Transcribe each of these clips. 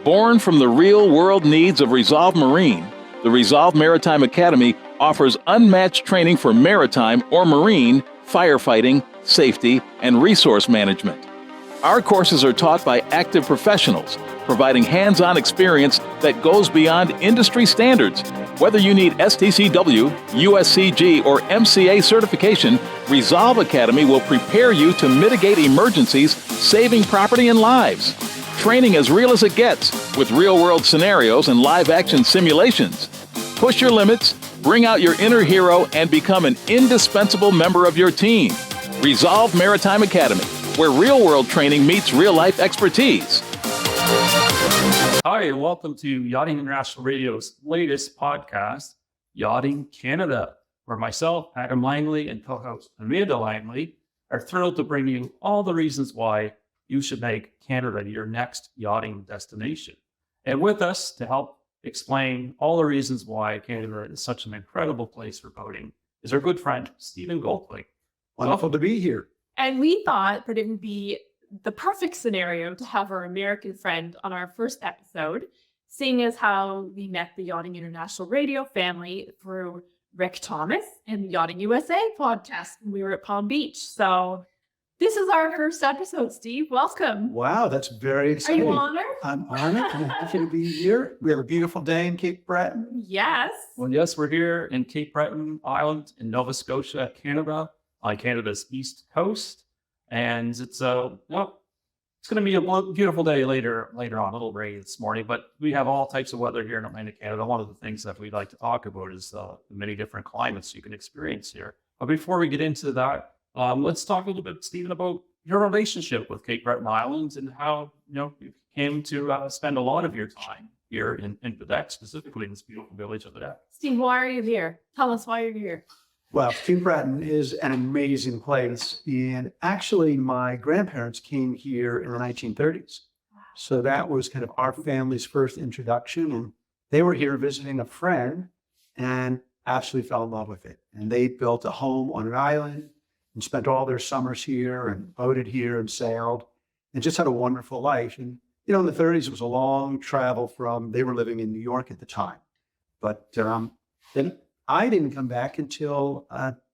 Born from the real-world needs of Resolve Marine, the Resolve Maritime Academy offers unmatched training for maritime or marine, firefighting, safety, and resource management. Our courses are taught by active professionals, providing hands-on experience that goes beyond industry standards. Whether you need STCW, USCG, or MCA certification, Resolve Academy will prepare you to mitigate emergencies, saving property and lives. Training as real as it gets, with real-world scenarios and live-action simulations. Push your limits, bring out your inner hero, and become an indispensable member of your team. Resolve Maritime Academy, where real-world training meets real-life expertise. Hi, and welcome to Yachting International Radio's latest podcast, Yachting Canada, where myself, Adam Langley, and co-host Amanda Langley are thrilled to bring you all the reasons why you should make Canada your next yachting destination. And with us to help explain all the reasons why Canada is such an incredible place for boating is our good friend, Steven Goldthwaite. Wonderful to be here. And we thought that it would be the perfect scenario to have our American friend on our first episode, seeing as how we met the Yachting International Radio family through Rick Thomas and the Yachting USA podcast when we were at Palm Beach. So this is our first episode, Steve. Welcome. Wow, that's very exciting. Are you honored? I'm honored. I'm happy to be here. We have a beautiful day in Cape Breton. Yes. Well, yes, we're here in Cape Breton Island in Nova Scotia, Canada, on Canada's east coast. And it's going to be a beautiful day later on, a little rain this morning, but we have all types of weather here in Atlantic Canada. One of the things that we'd like to talk about is the many different climates you can experience here. But before we get into that, let's talk a little bit, Stephen, about your relationship with Cape Breton Island and how you came to spend a lot of your time here in Quebec, specifically in this beautiful village of Quebec. Steve, why are you here? Tell us why you're here. Well, Cape Breton is an amazing place. And actually, my grandparents came here in the 1930s. So that was kind of our family's first introduction. And they were here visiting a friend and absolutely fell in love with it. And they built a home on an island and spent all their summers here and boated here and sailed and just had a wonderful life. And, in the 30s, it was a long travel they were living in New York at the time. But then I didn't come back until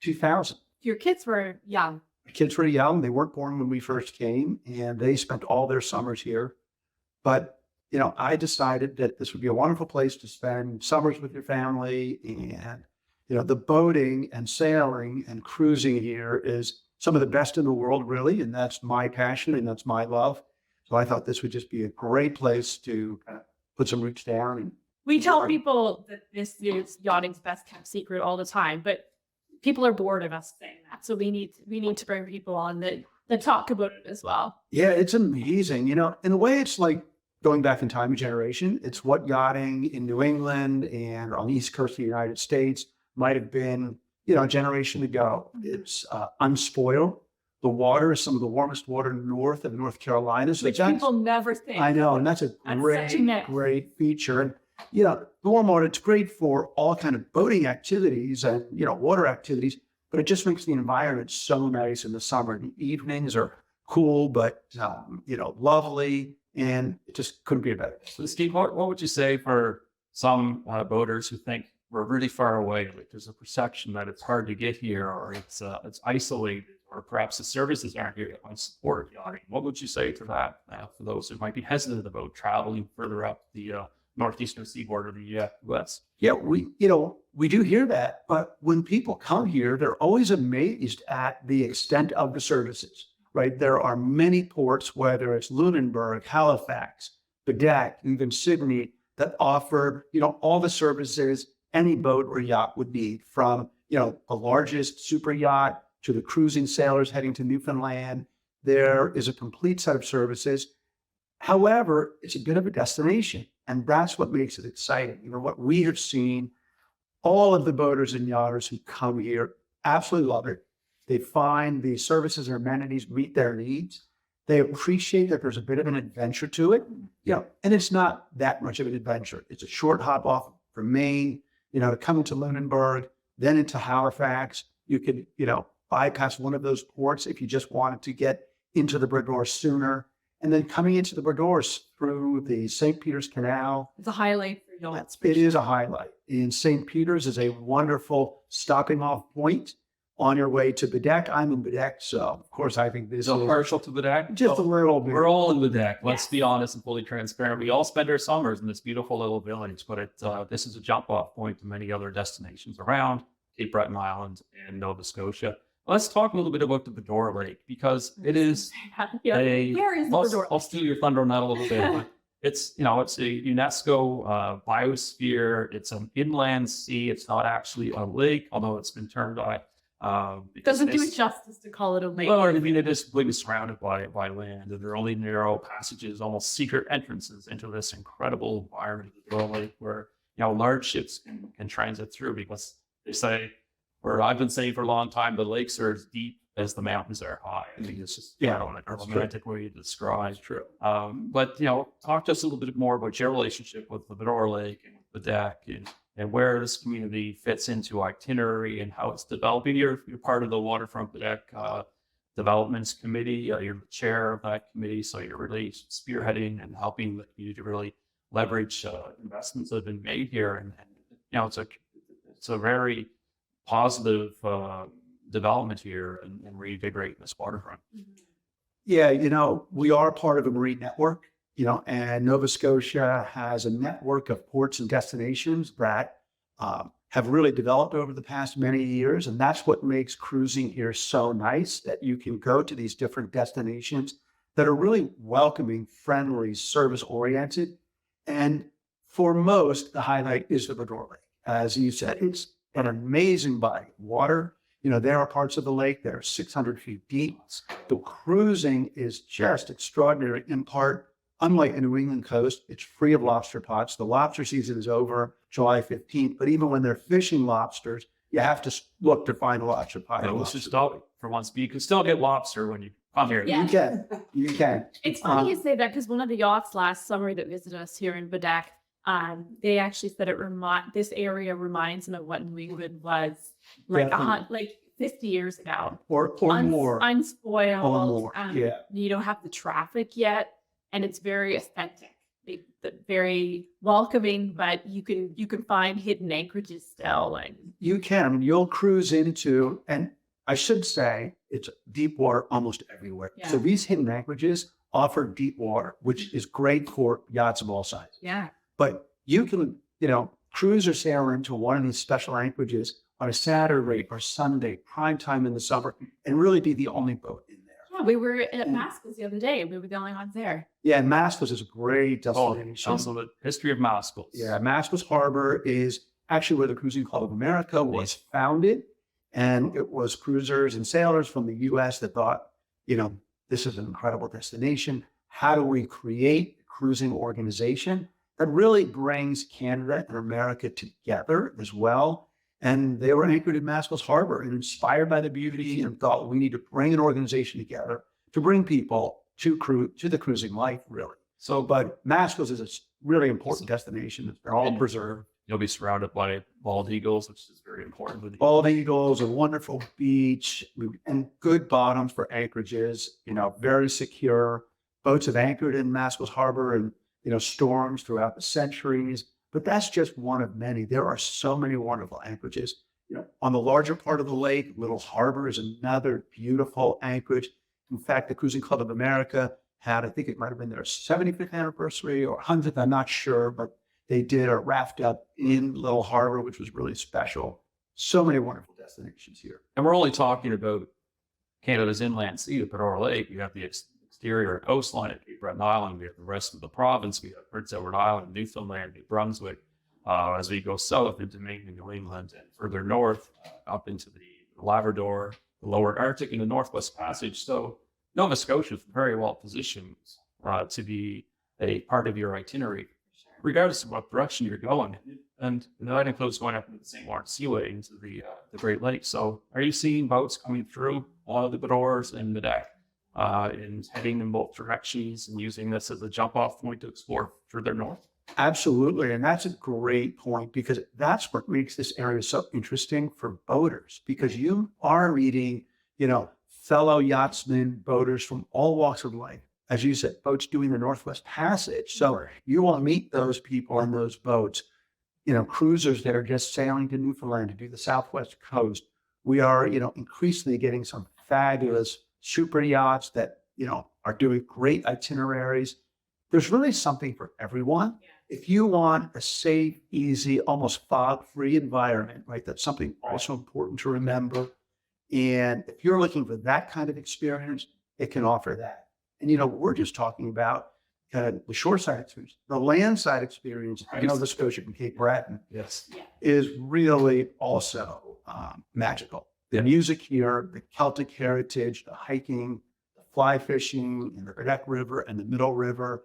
2000. Your kids were young. The kids were young. They weren't born when we first came, and they spent all their summers here. But, I decided that this would be a wonderful place to spend summers with your family. And, the boating and sailing and cruising here is some of the best in the world, really. And that's my passion and that's my love. So I thought this would just be a great place to kind of put some roots down. And We tell people that this is yachting's best kept secret all the time, but people are bored of us saying that. So we need to bring people on that talk about it as well. Yeah, it's amazing. In a way, it's like going back in time a generation. It's what yachting in New England and on the East Coast of the United States might have been, a generation ago. It's unspoiled. The water is some of the warmest water north of North Carolina. So Which people never think. I know, and that's a great feature. And the warm water, it's great for all kind of boating activities and, water activities, but it just makes the environment so nice in the summer. The evenings are cool, but, lovely, and it just couldn't be better. So Steve, what would you say for some boaters who think we're really far away? Like there's a perception that it's hard to get here, or it's isolated, or perhaps the services aren't here to support yachting. What would you say to that for those who might be hesitant about traveling further up the northeastern seaboard of the U.S.? Yeah, we do hear that, but when people come here, they're always amazed at the extent of the services, right? There are many ports, whether it's Lunenburg, Halifax, Quebec, even Sydney, that offer, all the services any boat or yacht would need, from, the largest super yacht to the cruising sailors heading to Newfoundland. There is a complete set of services. However, it's a bit of a destination, and that's what makes it exciting. What we have seen, all of the boaters and yachters who come here absolutely love it. They find the services and amenities meet their needs. They appreciate that there's a bit of an adventure to it, and it's not that much of an adventure. It's a short hop off from Maine, to come into Lunenburg, then into Halifax. You could, bypass one of those ports if you just wanted to get into the Bridmore sooner. And then coming into the Bordors through the St. Peter's Canal. It's a highlight for yachts. It is a highlight. And St. Peter's is a wonderful stopping off point on your way to Bedeck. I'm in Bedeck, so of course I think this So is partial to Bedeck? just a little bit. We're all in Bedeck. Let's be honest and fully transparent. We all spend our summers in this beautiful little village, but this is a jump off point to many other destinations around Cape Breton Island and Nova Scotia. Let's talk a little bit about the Bedore Lake, because it is Where is the Bedore I'll steal your thunder on that a little bit. But it's a UNESCO biosphere. It's an inland sea. It's not actually a lake, although it's been termed by. Doesn't do it justice to call it a lake. Well, I mean, it is completely surrounded by land, and there are only narrow passages, almost secret entrances into this incredible environment of the Bedore Lake, where large ships can transit through, because they say, or I've been saying for a long time, the lakes are as deep as the mountains are high. I mean, it's just a romantic way to describe. It's true. But talk to us a little bit more about your relationship with the Bedore Lake and with the deck, and where this community fits into itinerary and how it's developing. You're part of the Waterfront Deck Developments Committee. You're the chair of that committee, so you're really spearheading and helping the community really leverage investments that have been made here. And it's a very positive development here and reinvigorating this waterfront. Yeah, we are part of a marine network, and Nova Scotia has a network of ports and destinations that have really developed over the past many years. And that's what makes cruising here so nice, that you can go to these different destinations that are really welcoming, friendly, service-oriented. And for most, the highlight is the Bedore Lake. As you said, it's an amazing body of water. There are parts of the lake that are 600 feet deep. The cruising is just extraordinary. In part, unlike the New England coast, it's free of lobster pots. The lobster season is over July 15th, but even when they're fishing lobsters, you have to look to find a lobster pot. Let's just stop for once. But you can still get lobster when you come here. Yeah. You can. It's funny you say that, because one of the yachts last summer that visited us here in Bedeck, they actually said this area reminds them of what New England was like 50 years ago, or more, unspoiled. Or more. You don't have the traffic yet, and it's very authentic, very welcoming. But you can find hidden anchorages still, and you can. You'll cruise into, and I should say, it's deep water almost everywhere. Yeah. So these hidden anchorages offer deep water, which is great for yachts of all sizes. Yeah. But you can, cruise or sail into one of these special anchorages on a Saturday or Sunday, prime time in the summer, and really be the only boat in there. Yeah, we were at Maskell the other day. We were the only ones there. Yeah, and Maskell is a great destination. Tell us a little bit history of Maskell. Yeah, Maskell's Harbor is actually where the Cruising Club of America was founded. And it was cruisers and sailors from the U.S. that thought, this is an incredible destination. How do we create a cruising organization that really brings Canada and America together as well? And they were anchored in Maskell's Harbor and inspired by the beauty, and thought we need to bring an organization together to bring people to the cruising life, really. But Maskell's is a really important destination. They're all preserved. You'll be surrounded by bald eagles, which is very important. Bald eagles, a wonderful beach, and good bottoms for anchorages, very secure. Boats have anchored in Maskell's Harbor and, storms throughout the centuries. But that's just one of many. There are so many wonderful anchorages. On the larger part of the lake, Little Harbor is another beautiful anchorage. In fact, the Cruising Club of America had, I think it might have been their 75th anniversary or 100th, I'm not sure, but they did a raft up in Little Harbor, which was really special. So many wonderful destinations here. And we're only talking about Canada's inland sea, the Bedore Lake. You have the exterior coastline at Cape Breton Island. We have the rest of the province. We have Prince Edward Island, Newfoundland, New Brunswick. As we go south into Maine and New England, and further north up into the Labrador, the lower Arctic, and the Northwest Passage. So Nova Scotia is very well positioned to be a part of your itinerary, regardless of what direction you're going. And that includes going up into the St. Lawrence Seaway into the Great Lakes. So are you seeing boats coming through the Bedores and the deck and heading in both directions and using this as a jump off point to explore further north? Absolutely. And that's a great point, because that's what makes this area so interesting for boaters, because you are meeting, fellow yachtsmen, boaters from all walks of life. as you said, boats doing the Northwest Passage. So you will meet those people on those boats, cruisers that are just sailing to Newfoundland to do the Southwest coast. We are, increasingly getting some fabulous super yachts that, are doing great itineraries. There's really something for everyone. Yeah. If you want a safe, easy, almost fog-free environment, right? That's something also important to remember. And if you're looking for that kind of experience, it can offer that. And, we're just talking about the shoreside experience. The landside experience, the Scotia and Cape Breton is really also magical. The music here, the Celtic heritage, the hiking, the fly fishing in the Quebec River and the Middle River.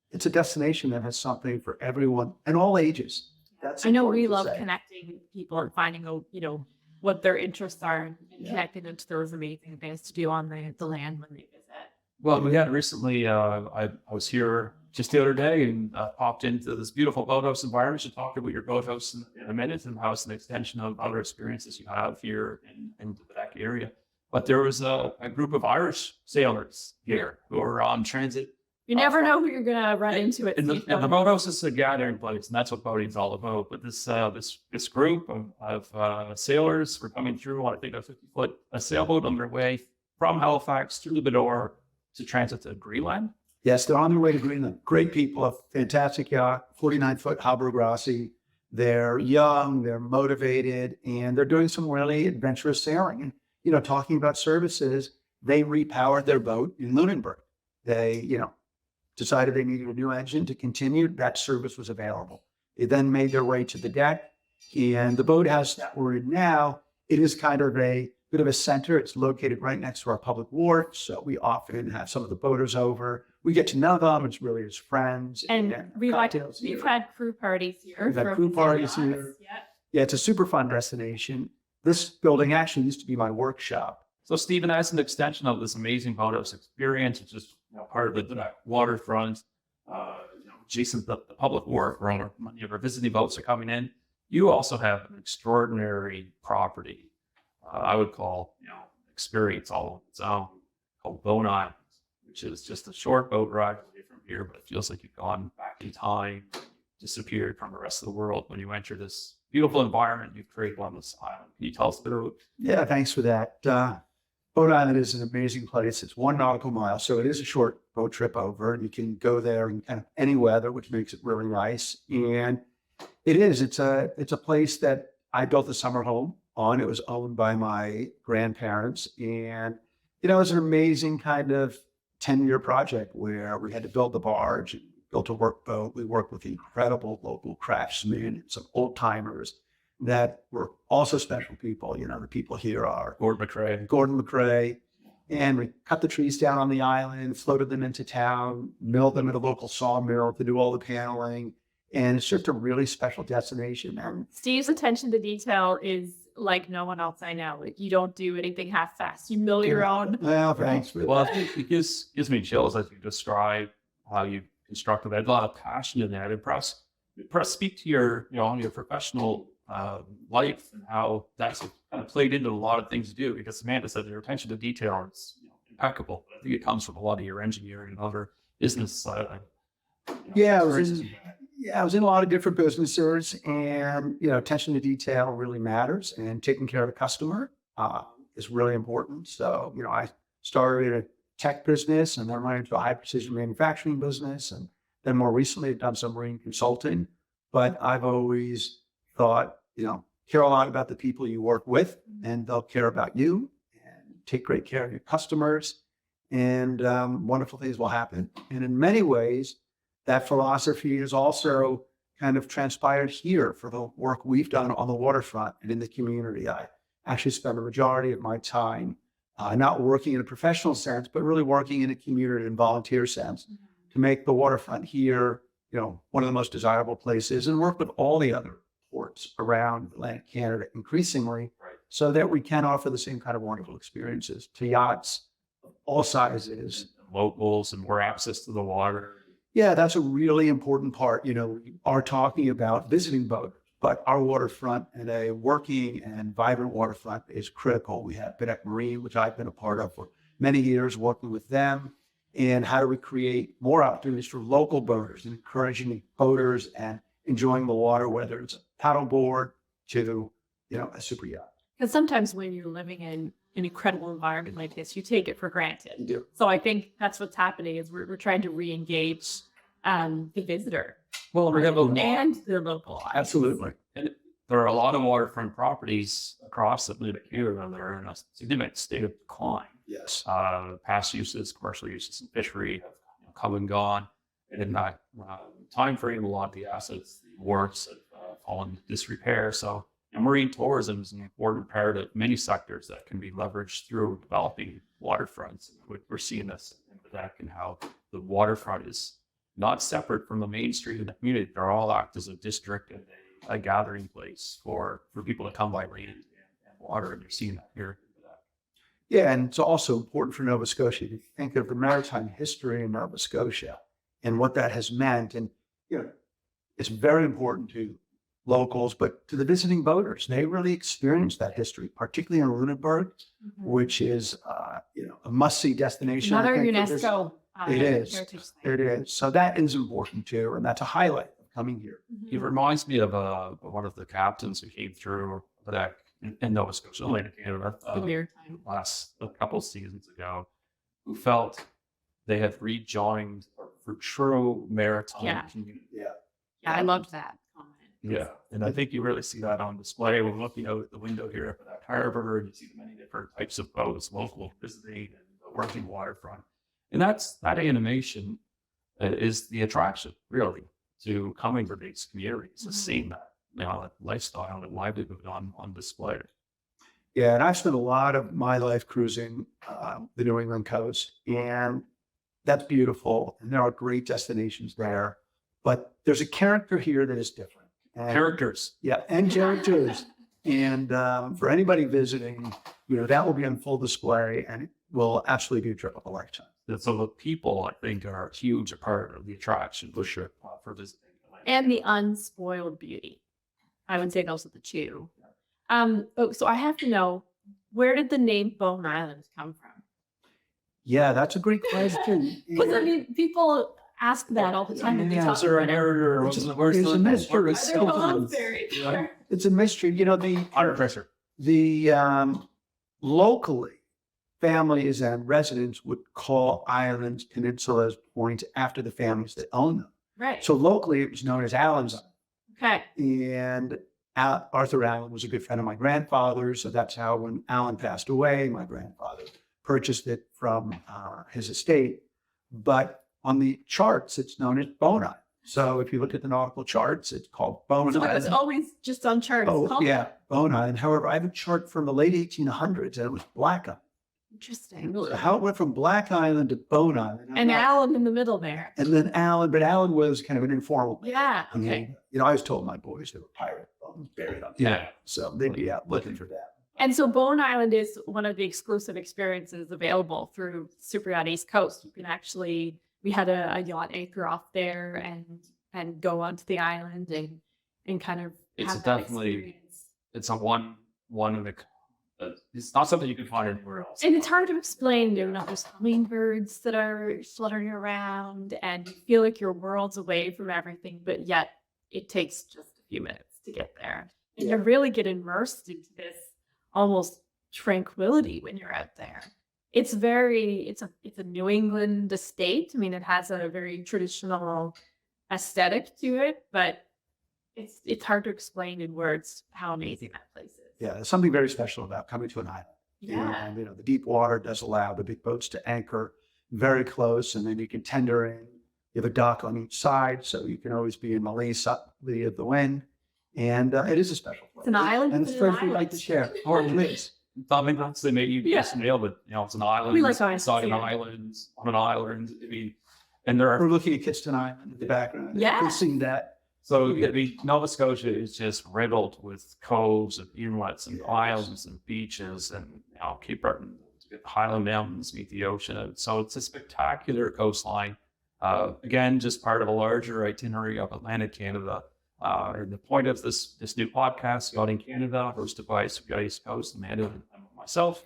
It's a destination that has something for everyone and all ages. I know we love connecting people and finding out, what their interests are and connecting them to those amazing things to do on the land when they visit. Well, we had recently, I was here just the other day and popped into this beautiful boathouse environment to talk about your boathouse in a minute and how it's an extension of other experiences you have here in the Quebec area. But there was a group of Irish sailors here who are on transit. You never know who you're going to run into it. And the boathouse is a gathering place, and that's what boating's all about. But this group of sailors were coming through on, I think, a 50-foot sailboat on their way from Halifax through the Bedore to transit to Greenland. Yes, they're on their way to Greenland. Great people, a fantastic yacht, 49-foot Havre Grassi. They're young, they're motivated, and they're doing some really adventurous sailing. And, talking about services, they repowered their boat in Lunenburg. They, decided they needed a new engine to continue. That service was available. They then made their way to the deck, and the boathouse that we're in now, it is kind of a bit of a center. It's located right next to our public wharf, so we often have some of the boaters over. We get to know them. It's really as friends. And we've had crew parties here. We've had crew parties here. Yeah, it's a super fun destination. This building actually used to be my workshop. So, Steven, as an extension of this amazing boathouse experience, it's just part of the waterfront, adjacent to the public wharf where many of our visiting boats are coming in. You also have an extraordinary property, I would call, experience all on its own, called Bowen Island, which is just a short boat ride away from here, but it feels like you've gone back in time, disappeared from the rest of the world when you enter this beautiful environment you've created on this island. Can you tell us a bit about it? Yeah, thanks for that. Bowen Island is an amazing place. It's 1 nautical mile, so it is a short boat trip over, and you can go there in kind of any weather, which makes it really nice. And it's a place that I built a summer home on. It was owned by my grandparents, and it was an amazing kind of 10-year project where we had to build the barge, built a workboat. We worked with incredible local craftsmen and some old timers that were also special people. The people here are Gordon McCrae. And we cut the trees down on the island, floated them into town, milled them at a local sawmill to do all the paneling. And it's just a really special destination. And Steve's attention to detail is like no one else I know. Like, you don't do anything half-assed. You mill your own. Well, thanks. Well, it gives me chills as you describe how you constructed it. A lot of passion in that. Impress. Speak to your professional life and how that's kind of played into a lot of things you do, because Amanda said your attention to detail is impeccable. I think it comes from a lot of your engineering and other business. I was in a lot of different businesses, and attention to detail really matters, and taking care of the customer is really important. So I started a tech business, and then went into a high precision manufacturing business, and then more recently I've done some marine consulting. But I've always thought, care a lot about the people you work with, and they'll care about you, and take great care of your customers, and wonderful things will happen. And in many ways, that philosophy is also kind of transpired here for the work we've done on the waterfront and in the community. I actually spend a majority of my time not working in a professional sense, but really working in a community and volunteer sense to make the waterfront here, one of the most desirable places, and work with all the other ports around Atlantic Canada increasingly, so that we can offer the same kind of wonderful experiences to yachts of all sizes. Locals and more access to the water. Yeah, that's a really important part. We are talking about visiting boaters, but our waterfront and a working and vibrant waterfront is critical. We have Quebec Marine, which I've been a part of for many years, working with them. And how do we create more opportunities for local boaters and encouraging boaters and enjoying the water, whether it's a paddleboard to, a super yacht. Because sometimes when you're living in an incredible environment like this, you take it for granted. You do. So I think that's what's happening is we're trying to re-engage the visitor Well, we have and the local. Absolutely. and there are a lot of waterfront properties across the Atlantic here that are in a significant state of decline. Yes. Past uses, commercial uses, and fishery have come and gone. And in that time frame, a lot of the assets, the wharfs have fallen into disrepair. So marine tourism is an important part of many sectors that can be leveraged through developing waterfronts. We're seeing this in Quebec and how the waterfront is not separate from the main street of the community. They're all act as a district and a gathering place for people to come by land and water. And you're seeing that here. Yeah, and it's also important for Nova Scotia to think of the maritime history in Nova Scotia and what that has meant. And, it's very important to locals, but to the visiting boaters. They really experience that history, particularly in Lunenburg, which is, a must-see destination. Another I think, UNESCO it is. heritage site. It is. So that is important too, and that's a highlight of coming here. It reminds me of one of the captains who came through Quebec in Nova Scotia, Atlantic Canada, The maritime. a couple seasons ago, who felt they had rejoined for true maritime Yeah. community. Yeah, I loved that comment. Yeah, and I think you really see that on display. We're looking out the window here at that harbor, and you see the many different types of boats, local visiting and the working waterfront. And that animation is the attraction, really, to coming to these communities, is seeing that, that lifestyle and livelihood on display. Yeah, and I've spent a lot of my life cruising the New England coast, and that's beautiful. And there are great destinations there, but there's a character here that is different. And, Characters. yeah, and characters. And for anybody visiting, that will be on full display, and it will absolutely be a trip of a lifetime. And so the people, I think, are a huge part of the attraction for sure for visiting. And the unspoiled beauty. I would say those are the two. So I have to know, where did the name Bone Island come from? Yeah, that's a great question. Because I mean, people ask that all the time. When they talk Is there an about it. error? It's a mystery. Are there bones buried? It's a mystery. Under pressure. The locally, families and residents would call islands, peninsulas, points after the families that own them. Right. So locally, it was known as Allen's Island. Okay. And Arthur Allen was a good friend of my grandfather. So that's how, when Allen passed away, my grandfather purchased it from his estate. But on the charts, it's known as Bone Island. So if you look at the nautical charts, it's called Bone So it Island. was always just on charts. Oh, yeah, Bone Island. However, I have a chart from the late 1800s, and it was Black Island. Interesting. How it went from Black Island to Bone Island. And Alan in the middle there. And then Allen, but Allen was kind of an informal. Yeah. I mean, Okay. I always told my boys they were pirate bones buried on the Yeah. island. So they'd be out looking for that. And so Bone Island is one of the exclusive experiences available through Super Yacht East Coast. You can actually, we had a yacht anchor off there and go onto the island and kind of It's have that definitely- experience. It's a one of the. It's not something you can find anywhere else. And it's hard to explain, there's hummingbirds that are fluttering around and you feel like you're worlds away from everything, but yet it takes just a few minutes to get there. And you really get immersed into this almost tranquility when you're out there. It's a New England estate. I mean, it has a very traditional aesthetic to it, but it's hard to explain in words how amazing that place is. Yeah, there's something very special about coming to an island. Yeah. And, the deep water does allow the big boats to anchor very close, and then you can tender in. You have a dock on each side, so you can always be in the lee of the wind. And it is a special place. It's an island And it's within an place we'd like to island. share. Or please. I mean, that's the maybe yes and no, but it's an island. We like islands, inside an yeah. island, on an island. I mean, and there are We're looking at Kidston Island in the background. Yeah. We've seen that. so I mean, Nova Scotia is just riddled with coves and inlets and islands and beaches and Cape Breton, Highland Mountains meet the ocean. So it's a spectacular coastline. Again, just part of a larger itinerary of Atlantic Canada. And the point of this new podcast, Yachting Canada, hosted by Super Yacht East Coast, Amanda and myself,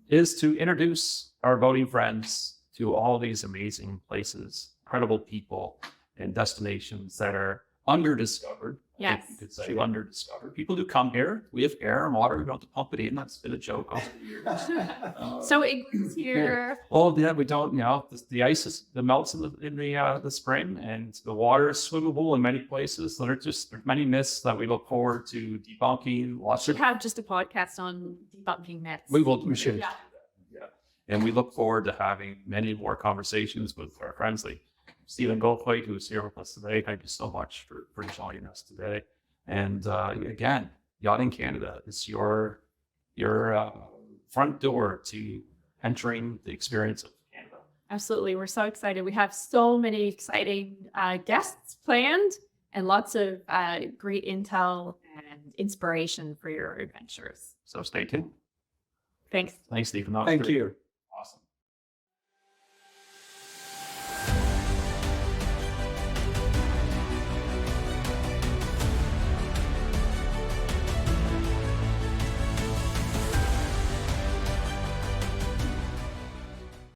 is to introduce our boating friends to all these amazing places, incredible people, and destinations that are underdiscovered. I think Yes. you could say underdiscovered. People do come here. We have air and water. We don't have to pump it in. That's been a joke over the years. So igloos here. Well, yeah, we don't. The ice melts in the spring, and the water is swimmable in many places. There's many myths that we look forward to debunking. Should have just a podcast on debunking myths. We should. Yeah. And we look forward to having many more conversations with our friends like Steven Goldthwaite, who's here with us today. Thank you so much for joining us today. And again, Yachting Canada is your front door to entering the experience of Canada. Absolutely. We're so excited. We have so many exciting guests planned and lots of great intel and inspiration for your adventures. So stay tuned. Thanks. Thanks, Stephen. Thank you.